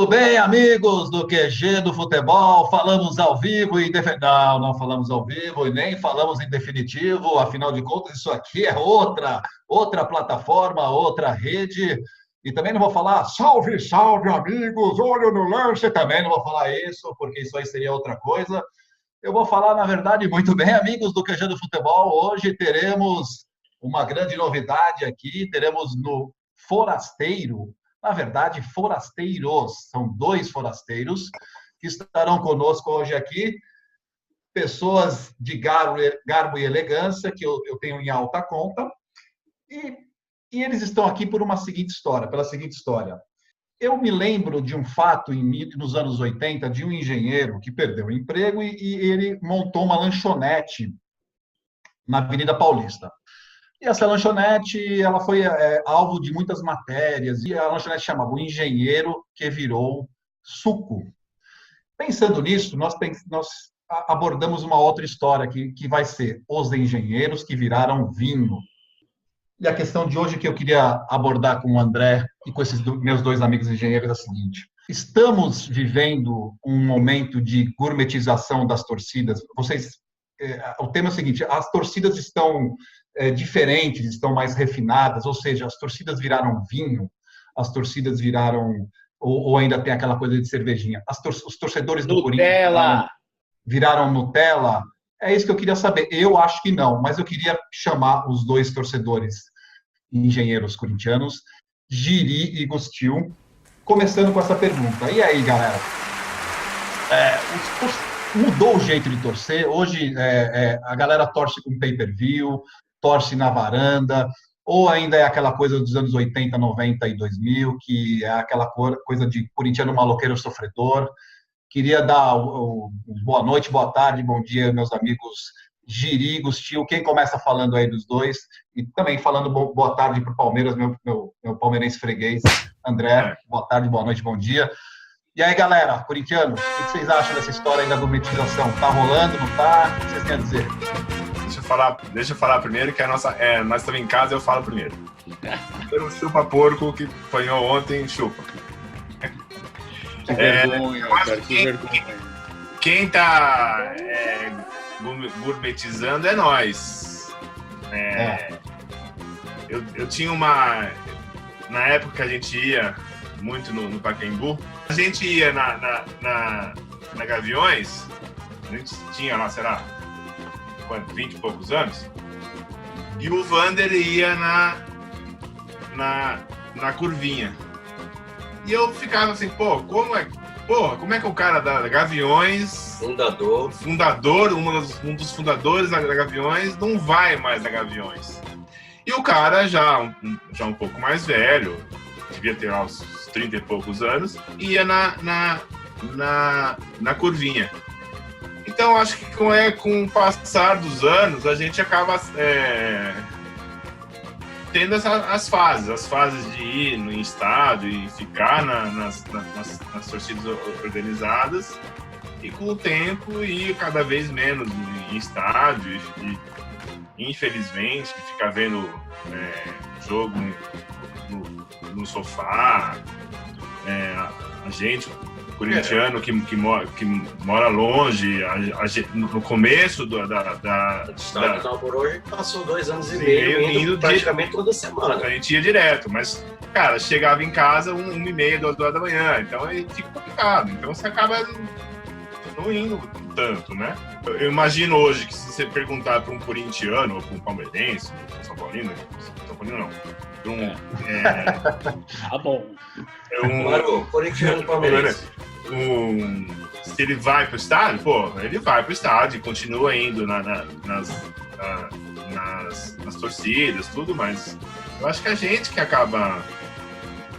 Muito bem, amigos do QG do Futebol, falamos ao vivo e não falamos ao vivo e nem falamos em definitivo, afinal de contas isso aqui é outra plataforma, outra rede, e também não vou falar salve, salve, amigos, olho no lance, também não vou falar isso, porque isso aí seria outra coisa. Eu vou falar, na verdade, muito bem, amigos do QG do Futebol, hoje teremos uma grande novidade aqui, teremos no Forasteiro. Na verdade, forasteiros, são dois forasteiros que estarão conosco hoje aqui, pessoas de garbo e elegância, que eu tenho em alta conta, e eles estão aqui pela seguinte história. Eu me lembro de um fato nos anos 80, de um engenheiro que perdeu o emprego e ele montou uma lanchonete na Avenida Paulista. E essa lanchonete, ela foi alvo de muitas matérias, e a lanchonete chamava O Engenheiro que Virou Suco. Pensando nisso, nós abordamos uma outra história que vai ser Os Engenheiros que Viraram Vinho. E a questão de hoje que eu queria abordar com o André e com esses meus dois amigos engenheiros é a seguinte: estamos vivendo um momento de gourmetização das torcidas. O tema é o seguinte: as torcidas estão diferentes, estão mais refinadas, ou seja, as torcidas viraram vinho, as torcidas viraram, ou ainda tem aquela coisa de cervejinha, os torcedores do Corinthians viraram Nutella. É isso que eu queria saber. Eu acho que não, mas eu queria chamar os dois torcedores engenheiros corintianos, Giri e Gustil, começando com essa pergunta. E aí, galera? Mudou o jeito de torcer? Hoje a galera torce com pay-per-view, torce na varanda, ou ainda é aquela coisa dos anos 80, 90 e 2000, que é aquela coisa de corintiano maloqueiro sofredor. Queria dar boa noite, boa tarde, bom dia, meus amigos Giri, Gustil. Quem começa falando aí dos dois? E também falando boa tarde para o Palmeiras, meu palmeirense freguês, André. Boa tarde, boa noite, bom dia. E aí, galera, corintianos, o que vocês acham dessa história aí da gourmetização? Tá rolando, não tá? O que vocês têm a dizer? Deixa eu falar primeiro, que nós estamos em casa, eu falo primeiro. Eu chupa-porco que apanhou ontem, chupa. Que vergonha, cara, que vergonha. Quem tá gourmetizando é nós. Eu tinha na época que a gente ia muito no Pacaembu, a gente ia na Gaviões, a gente tinha lá, sei lá, 20 e poucos anos, e o Vander ia na Curvinha. E eu ficava assim, como é que o cara da Gaviões, um dos fundadores da Gaviões, não vai mais na Gaviões? E o cara já um pouco mais velho, devia ter lá uns 30 e poucos anos, ia na Curvinha. Então, acho que com o passar dos anos, a gente acaba tendo as fases de ir no estádio e ficar nas torcidas organizadas, e com o tempo ir cada vez menos em estádio, e infelizmente ficar vendo jogo no sofá. A gente corintiano que mora longe, no começo O estádio do por hoje passou 2 anos e meio indo praticamente toda semana. A gente ia direto, mas, cara, chegava em casa 1h30, 2 horas da manhã, então aí fica complicado. Então você acaba não indo tanto, né? Eu imagino hoje que se você perguntar para um corintiano ou para um palmeirense, São Paulino não, Tá bom. Claro, corintiano e palmeirense. Se ele vai pro estádio, ele vai pro estádio e continua indo nas torcidas, tudo, mas eu acho que a gente que acaba.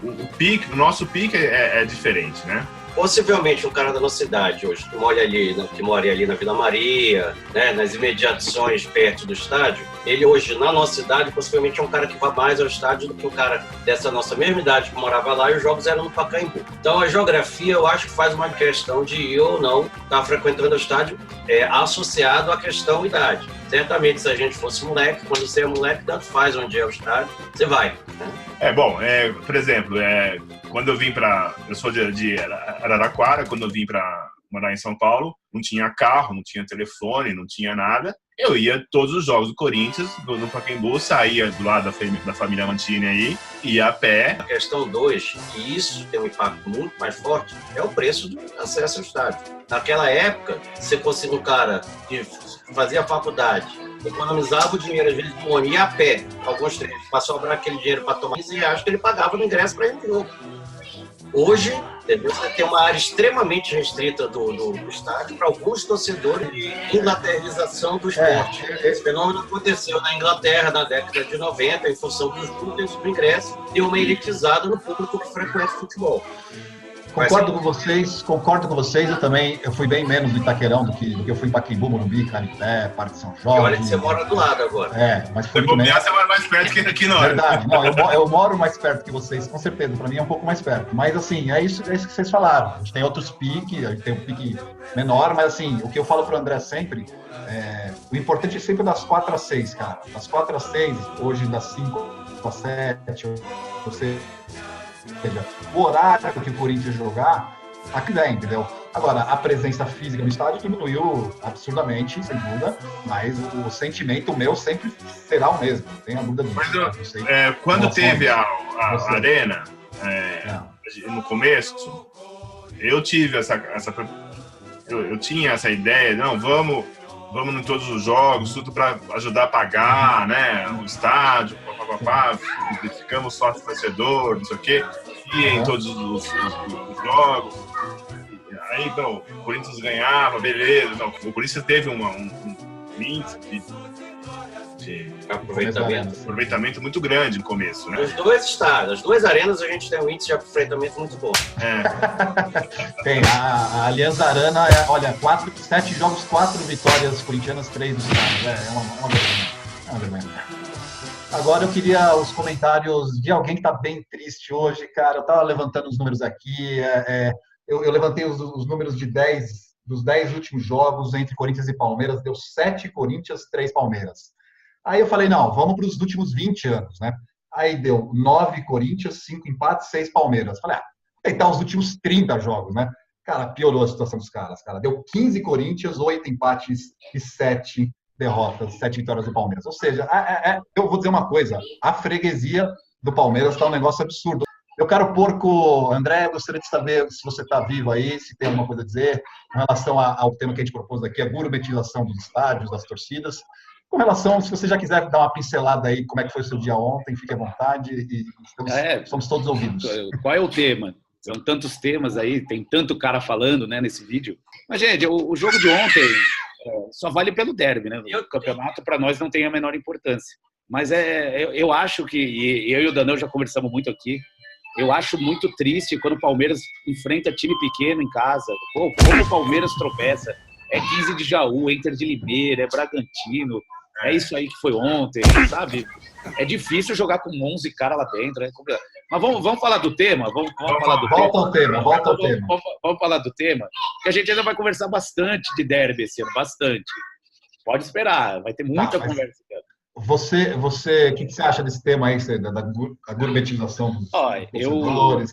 O nosso pique é diferente, né? Possivelmente um cara da nossa cidade hoje, que mora ali na Vila Maria, né, nas imediações perto do estádio, ele hoje na nossa cidade possivelmente é um cara que vai mais ao estádio do que um cara dessa nossa mesma idade que morava lá, e os jogos eram no Pacaembu. Então a geografia, eu acho que faz uma questão de ir ou não estar frequentando o estádio associado à questão idade. Certamente, se a gente fosse moleque, quando você é moleque, tanto faz onde é o estádio, você vai, né? Por exemplo, quando eu vim eu sou de Araraquara, quando eu vim para morar em São Paulo, não tinha carro, não tinha telefone, não tinha nada. Eu ia todos os jogos do Corinthians, no Pacaembu, saía do lado da família Mantini aí, ia a pé. A questão 2, e isso tem um impacto muito mais forte, é o preço do acesso ao estádio. Naquela época, se fosse um cara que fazia faculdade, economizava o dinheiro, às vezes, de um ano, ia a pé, alguns treinos, para sobrar aquele dinheiro para tomar 15 reais que ele pagava no ingresso para ir no jogo. Hoje, você tem uma área extremamente restrita do estádio para alguns torcedores de inglaterrização do esporte. Esse fenômeno aconteceu na Inglaterra na década de 90, em função dos custos do ingresso e uma elitizada no público que frequenta o futebol. Concordo com vocês. Eu fui bem menos no Itaquerão do que eu fui em Pacaembu, Morumbi, Canindé, Parque São Jorge. E olha que você mora do lado agora. Mas foi muito menos. Você mora mais perto que aqui na hora. Verdade. Não, eu moro mais perto que vocês, com certeza. Para mim é um pouco mais perto. Mas, assim, é isso que vocês falaram. A gente tem outros piques, a gente tem um pique menor, mas, assim, o que eu falo pro André sempre, o importante é sempre das 4 às 6, cara. Das 4 às 6, hoje das 5 às 7, você... Ou seja, o horário que o Corinthians jogar, aqui vem, entendeu? Agora, a presença física no estádio diminuiu absurdamente, sem dúvida, mas o sentimento meu sempre será o mesmo, não tenho a dúvida disso. Mas quando teve a Arena, no começo, eu tive eu tinha essa ideia, não, vamos em todos os jogos, tudo para ajudar a pagar, né, o estádio, ficamos sócio torcedor, não sei o quê, ia em todos os jogos. Aí, o Corinthians ganhava, beleza. Não, o Corinthians teve um índice de aproveitamento muito grande no começo, né? Os dois estádios, as duas arenas, a gente tem um índice de aproveitamento muito bom. Tem, a Allianz Arena, olha, 7 jogos, 4 vitórias corintianas, 3 dos caras. É uma vergonha. Agora eu queria os comentários de alguém que está bem triste hoje, cara. Eu estava levantando os números aqui. Eu levantei os números dos 10 últimos jogos entre Corinthians e Palmeiras. Deu 7 Corinthians, 3 Palmeiras. Aí eu falei, não, vamos para os últimos 20 anos, né? Aí deu 9 Corinthians, 5 empates, 6 Palmeiras. Falei, tentar os últimos 30 jogos, né? Cara, piorou a situação dos caras, cara. Deu 15 Corinthians, 8 empates e 7 derrotas, 7 vitórias do Palmeiras. Ou seja, eu vou dizer uma coisa, a freguesia do Palmeiras está um negócio absurdo. Eu quero porco, André, eu gostaria de saber se você está vivo aí, se tem alguma coisa a dizer com relação ao tema que a gente propôs aqui, a gourmetização dos estádios, das torcidas. Com relação, se você já quiser dar uma pincelada aí, como é que foi o seu dia ontem, fique à vontade e somos todos ouvidos. Qual é o tema? São tantos temas aí, tem tanto cara falando, né, nesse vídeo. Mas, gente, o jogo de ontem só vale pelo derby, né? O campeonato, para nós, não tem a menor importância. Mas eu acho que, e eu e o Danão já conversamos muito aqui, eu acho muito triste quando o Palmeiras enfrenta time pequeno em casa. Pô, como o Palmeiras tropeça. É 15 de Jaú, é Inter de Limeira, é Bragantino. É isso aí que foi ontem, sabe? É difícil jogar com 11 caras lá dentro. Mas vamos falar do tema? Vamos falar do tema. Volta ao tema. Vamos falar do tema, que a gente ainda vai conversar bastante de derby esse ano, bastante. Pode esperar, vai ter muita conversa. Você, o que você acha desse tema aí, da gourmetização dos torcedores?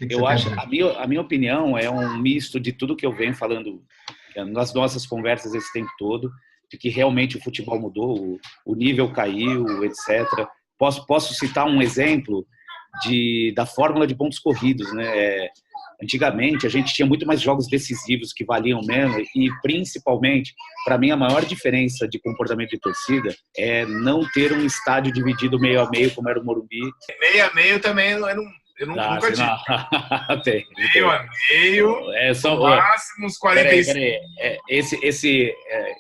Eu acho, a minha opinião é um misto de tudo que eu venho falando nas nossas conversas esse tempo todo, de que realmente o futebol mudou, o nível caiu, etc. Posso citar um exemplo da fórmula de pontos corridos, né? Antigamente, a gente tinha muito mais jogos decisivos que valiam menos e, principalmente, para mim, a maior diferença de comportamento de torcida é não ter um estádio dividido meio a meio, como era o Morumbi. Meio a meio também eu nunca tive. Tem. Meio a meio, no máximo uns 45. Peraí.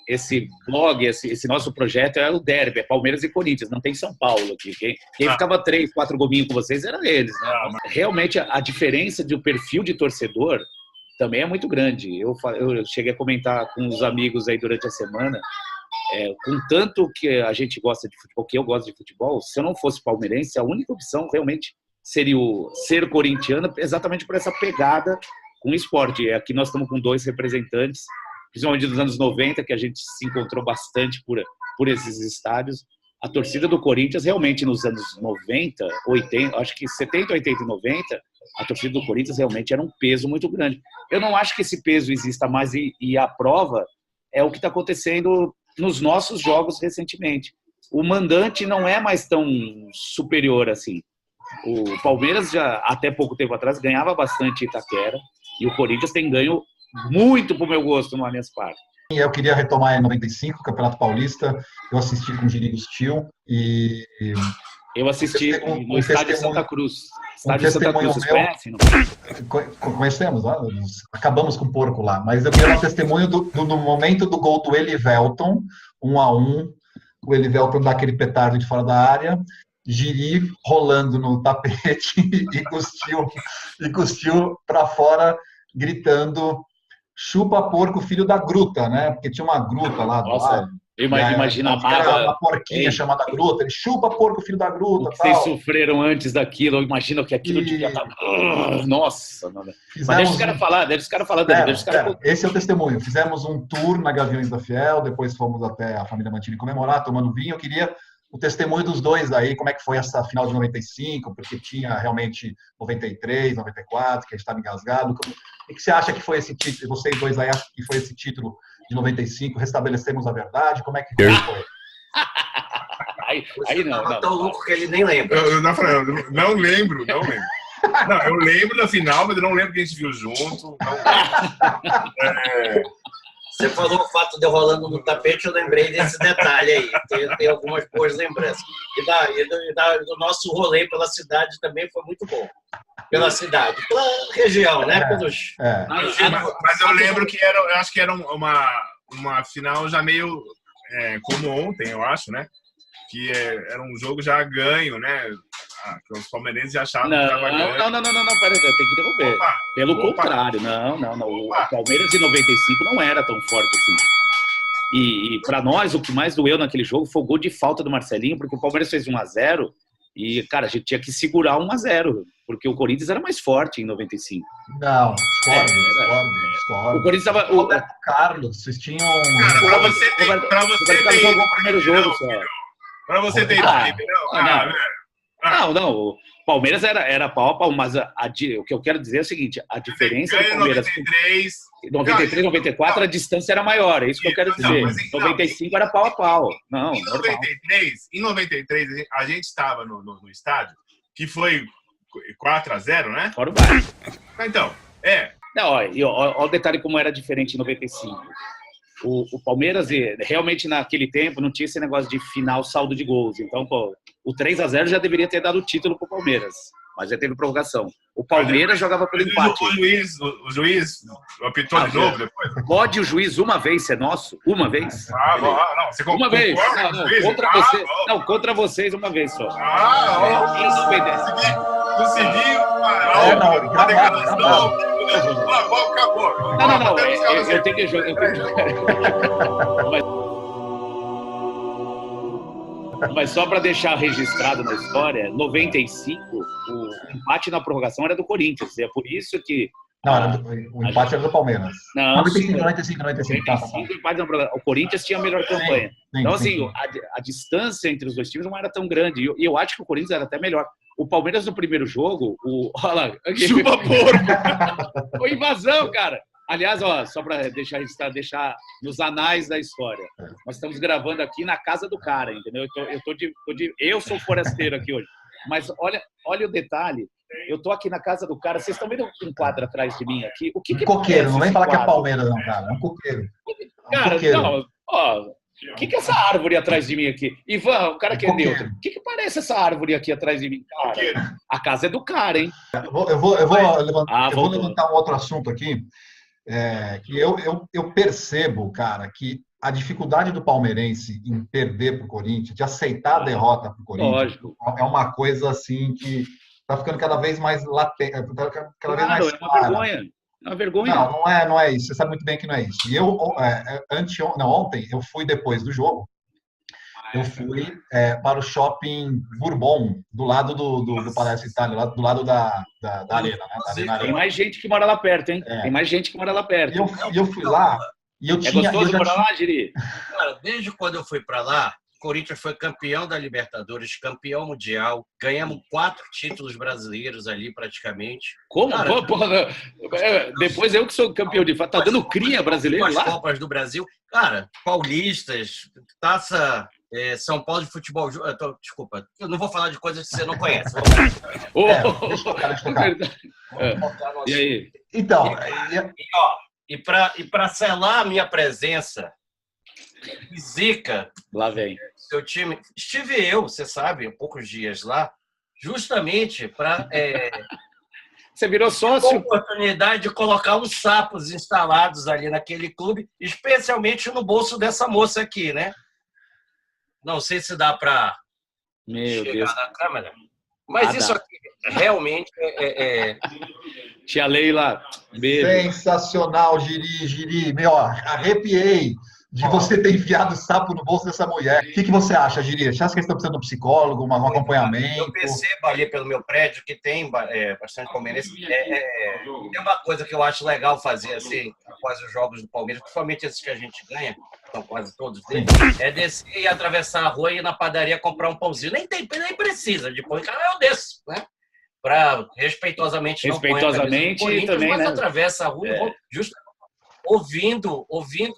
Esse blog, esse nosso projeto é o derby, é Palmeiras e Corinthians, não tem São Paulo aqui. Quem ficava 3, 4 gominhos com vocês eram eles, né? Realmente, a diferença do perfil de torcedor também é muito grande. Eu cheguei a comentar com os amigos aí durante a semana, com tanto que a gente gosta de futebol, que eu gosto de futebol, se eu não fosse palmeirense, a única opção realmente seria ser corintiano, exatamente por essa pegada com o esporte. Aqui nós estamos com 2 representantes, principalmente dos anos 90, que a gente se encontrou bastante por esses estádios. a torcida do Corinthians realmente nos anos 90, 80, acho que 70, 80 e 90, a torcida do Corinthians realmente era um peso muito grande. Eu não acho que esse peso exista mais e a prova é o que está acontecendo nos nossos jogos recentemente. O mandante não é mais tão superior assim. O Palmeiras já até pouco tempo atrás ganhava bastante Itaquera e o Corinthians tem ganho muito pro meu gosto no Allianz Parque. Eu queria retomar em 95, o Campeonato Paulista. Eu assisti com o Girigo Stil e... Eu assisti no estádio de Santa Cruz. Estádio de Santa Cruz, vocês conhecem? Conhecemos, acabamos com o porco lá. Mas eu queria dar um testemunho do momento do gol do Elivelton, 1-1. O Elivelton dá aquele petardo de fora da área. Giri rolando no tapete e cuspiu para fora, gritando: chupa porco, filho da gruta, né? Porque tinha uma gruta lá do lado. Imagina a mágoa. Uma porquinha chamada gruta. Ele chupa porco, filho da gruta. O que vocês sofreram antes daquilo, imagina que aquilo devia estar. Nossa, mano. Mas deixa os caras falar, Esse é o testemunho. Fizemos um tour na Gaviões da Fiel, depois fomos até a família Mantini comemorar, tomando vinho. Eu queria o testemunho dos dois aí, como é que foi essa final de 95, porque tinha realmente 93, 94, que a gente estava engasgado. O que você acha que foi esse título? Vocês dois aí acham que foi esse título de 95? Restabelecemos a verdade? Como é que foi? Aí não. Tão louco que ele nem lembra. Eu não lembro. Não, eu lembro da final, mas eu não lembro que a gente viu junto. Você falou o fato de eu rolando no tapete, eu lembrei desse detalhe aí. Tem algumas boas lembranças. E do nosso rolê pela cidade também foi muito bom. Pela cidade, pela região, né? Mas eu lembro que eu acho que era uma final já meio como ontem, eu acho, né? Que era um jogo já ganho, né? Que os palmeirenses já achavam que estava ganho. Não, peraí, tem que interromper. Pelo contrário, não. O Palmeiras de 95 não era tão forte assim. E para nós, o que mais doeu naquele jogo foi o gol de falta do Marcelinho, porque o Palmeiras fez 1-0 e, cara, a gente tinha que segurar 1-0, porque o Corinthians era mais forte em 95. Não, discordo. O Corinthians estava... O Carlos, vocês tinham... Para você ter jogou o primeiro jogo só. Para você ter Não, o Palmeiras era pau a pau, mas o que eu quero dizer é o seguinte, a diferença do Palmeiras... 93, 94, a distância era maior, é isso que eu quero dizer. 95 era pau a pau. Não, em 93, a gente estava no estádio, que foi 4-0, né? Fora o bairro. Então, Não, olha o detalhe como era diferente em 95. O Palmeiras, realmente naquele tempo, não tinha esse negócio de final saldo de gols. Então, pô, o 3-0 já deveria ter dado o título pro Palmeiras. Mas já teve prorrogação. O Palmeiras jogava pelo empate. O juiz apitou de novo depois? Pode o juiz uma vez ser nosso? Uma vez? Não, você uma vez. Contra você. Não, contra vocês uma vez só. Conseguiu. Acabou. Não. Eu tenho que jogar. Mas só para deixar registrado na história, 95, o empate na prorrogação era do Corinthians. E é por isso que... Não, o empate era do Palmeiras. Não, 95. Empate na prorrogação. O Corinthians tinha a melhor campanha. Então, assim, a distância entre os dois times não era tão grande. E eu acho que o Corinthians era até melhor. O Palmeiras, no primeiro jogo, olha lá... Chupa porco! Foi invasão, cara! Aliás, só para deixar nos anais da história. Nós estamos gravando aqui na casa do cara, entendeu? Eu sou forasteiro aqui hoje. Mas olha o detalhe. Eu tô aqui na casa do cara. Vocês estão vendo um quadro atrás de mim aqui? O que coqueiro, não vem falar que é Palmeiras, não, cara. É um coqueiro. Cara, não, o que é essa árvore atrás de mim aqui? Ivan, o cara que é neutro. O que parece essa árvore aqui atrás de mim? Cara, a casa é do cara, hein? Eu vou levantar um outro assunto aqui. Que eu percebo, cara, que a dificuldade do palmeirense em perder para o Corinthians, de aceitar a derrota para o Corinthians, lógico, é uma coisa assim que está ficando cada vez mais latente, cada vez mais clara. É uma vergonha. Não é isso. Você sabe muito bem que não é isso. E eu, ontem, eu fui depois do jogo, eu fui para o shopping Bourbon, do lado do Palácio Itália, do lado da Arena, né? Tem mais gente que mora lá perto, hein? Tem mais gente que mora lá perto. E eu fui lá e eu tinha... gostoso morar lá, Giri? Cara, desde quando eu fui para lá, Corinthians foi campeão da Libertadores, campeão mundial, ganhamos 4 títulos brasileiros ali praticamente. Como? Cara, Depois eu que sou campeão de fato. Tá dando cria brasileiro lá? As Copas do Brasil. Cara, paulistas, taça São Paulo de futebol. Desculpa, eu não vou falar de coisas que você não conhece. Deixa eu tocar. E aí? Então, e para selar a minha presença, zica, lá vem seu time, estive eu, você sabe, há poucos dias lá, justamente para você virou sócio? a oportunidade de colocar uns sapos instalados ali naquele clube, especialmente no bolso dessa moça aqui, né? Não sei se dá para chegar na câmera, mas isso aqui realmente Tia Leila, beijo. Sensacional, Giri. Meu, arrepiei de você ter enfiado o sapo no bolso dessa mulher. O que você acha, Giri? Você acha que eles estão precisando de um psicólogo, um acompanhamento? Eu percebo ali pelo meu prédio que tem bastante palmeirense. Tem uma coisa que eu acho legal fazer assim, após os jogos do Palmeiras, principalmente esses que a gente ganha, são quase todos deles, é descer e atravessar a rua e ir na padaria comprar um pãozinho. Nem precisa de pão, cara, eu desço, né? Para respeitosamente não e também, mas né? Atravessa a rua justamente ouvindo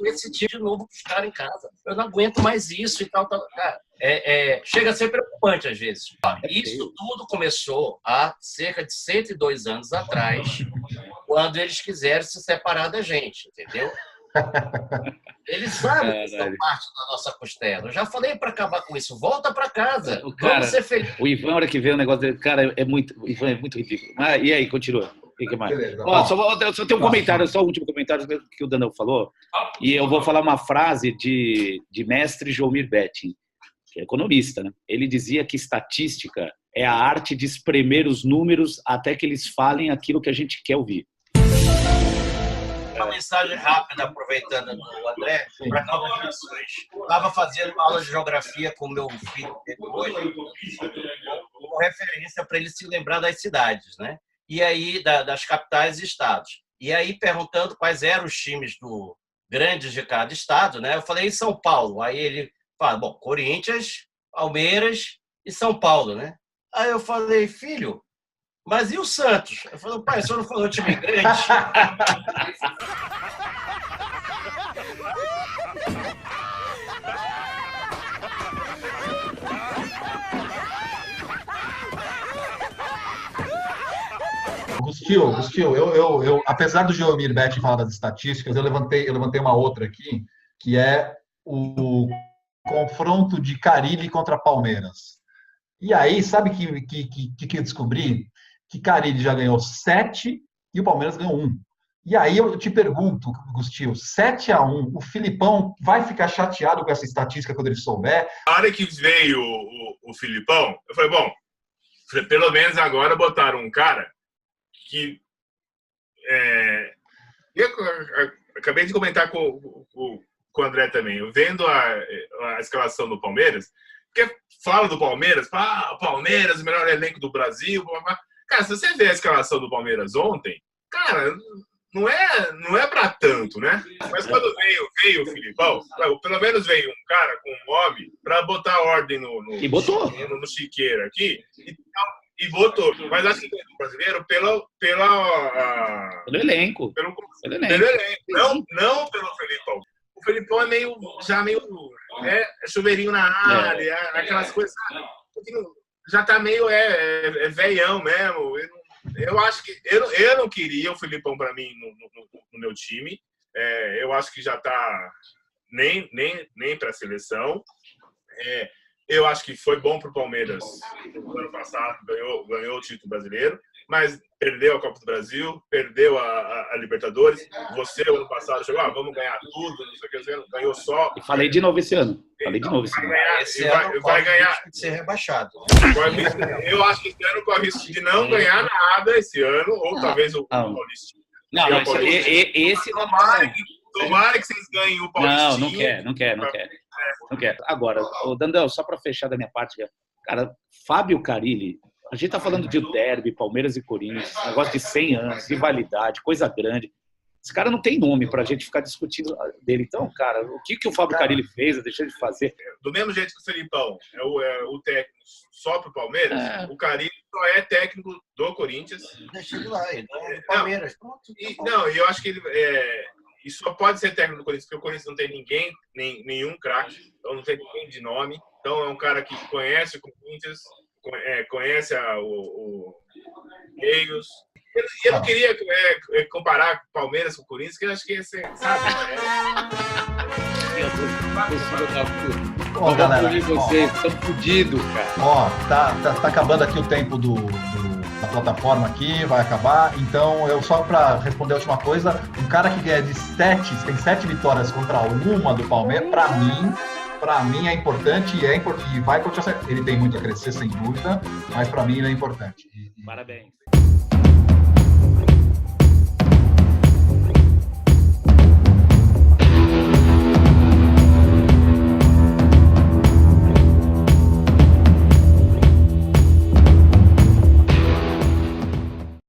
esse tipo de novo para os caras em casa. Eu não aguento mais isso e tal. Cara, chega a ser preocupante às vezes. Isso tudo começou há cerca de 102 anos atrás, quando eles quiseram se separar da gente, entendeu? Eles sabem que são parte da nossa costela. Eu já falei para acabar com isso. Volta para casa. Vamos ser felizes. O Ivan, a hora que vê o negócio dele, cara, o Ivan é muito ridículo. E aí, continua. O que mais? Só tem um comentário, só o último comentário que o Danão falou. E eu vou falar uma frase de mestre Jomir Betting, que é economista, né? Ele dizia que estatística é a arte de espremer os números até que eles falem aquilo que a gente quer ouvir. Uma mensagem rápida, aproveitando do André, para novas gerações. Estava fazendo aula de geografia com meu filho hoje, como referência para ele se lembrar das cidades, né? E aí, das capitais e estados. E aí, perguntando quais eram os times grandes de cada estado, né? Eu falei São Paulo. Aí ele fala, bom, Corinthians, Palmeiras e São Paulo, né? Aí eu falei, filho, mas e o Santos? Eu falei, pai, o senhor não falou time grande? Gustil, eu apesar do Jomir Betting falar das estatísticas, eu levantei uma outra aqui, que é o confronto de Carille contra Palmeiras. E aí, sabe que eu descobri? Que Carille já ganhou 7 e o Palmeiras ganhou 1. E aí eu te pergunto, Gustil, 7-1, o Filipão vai ficar chateado com essa estatística quando ele souber? Na hora que veio o Filipão, eu falei, bom, pelo menos agora botaram um cara que... eu acabei de comentar com o André também, eu vendo a escalação do Palmeiras, porque fala do Palmeiras, o Palmeiras, o melhor elenco do Brasil, blá, blá. Cara, se você ver a escalação do Palmeiras ontem, cara, não é pra tanto, né? Mas quando veio o Filipão, pelo menos veio um cara com um nome pra botar ordem no chiqueiro aqui e botou. Mas acho que o brasileiro pelo elenco. Pelo elenco. Não pelo Filipão. O Filipão é meio chuveirinho na área, aquelas coisas, já tá meio velhão mesmo. Eu acho que eu não queria o Filipão para mim no meu time. Eu acho que já tá nem para a seleção. Eu acho que foi bom para o Palmeiras no ano passado, ganhou o título brasileiro, mas perdeu a Copa do Brasil, perdeu a Libertadores. Você, ano passado, chegou, vamos ganhar tudo, não sei o que, ganhou só. E falei de novo esse ano. Vai ganhar. De ser rebaixado. Eu acho que esse ano corre risco de não ganhar nada esse ano, ou talvez o Paulistinha. Não, esse não é. Tomara que vocês ganhem o Paulistinha. Não quer. Agora, o Dandão, só para fechar da minha parte, cara, Fábio Carille, a gente tá falando de derby, Palmeiras e Corinthians, negócio de 100 anos, rivalidade, coisa grande. Esse cara não tem nome pra gente ficar discutindo dele. Então, cara, o que o Fábio Carille fez, deixou de fazer? Do mesmo jeito que o Felipão é o técnico só pro Palmeiras, o Carille só é técnico do Corinthians. Deixa ele lá, ele é do Palmeiras. E eu acho que ele e só pode ser técnico do Corinthians, porque o Corinthians não tem ninguém, nenhum craque, então não tem ninguém de nome. Então é um cara que conhece o Corinthians, conhece o Meios. Eu não queria comparar o Palmeiras com o Corinthians, que eu acho que ia ser, sabe? Ó, galera, vocês estão fodidos, cara. Ó, tá acabando aqui o tempo da plataforma aqui, vai acabar. Então, eu só para responder a última coisa, um cara que ganha tem 7 vitórias contra uma do Palmeiras, para mim é importante e vai continuar. Ele tem muito a crescer, sem dúvida, mas para mim ele é importante. Parabéns.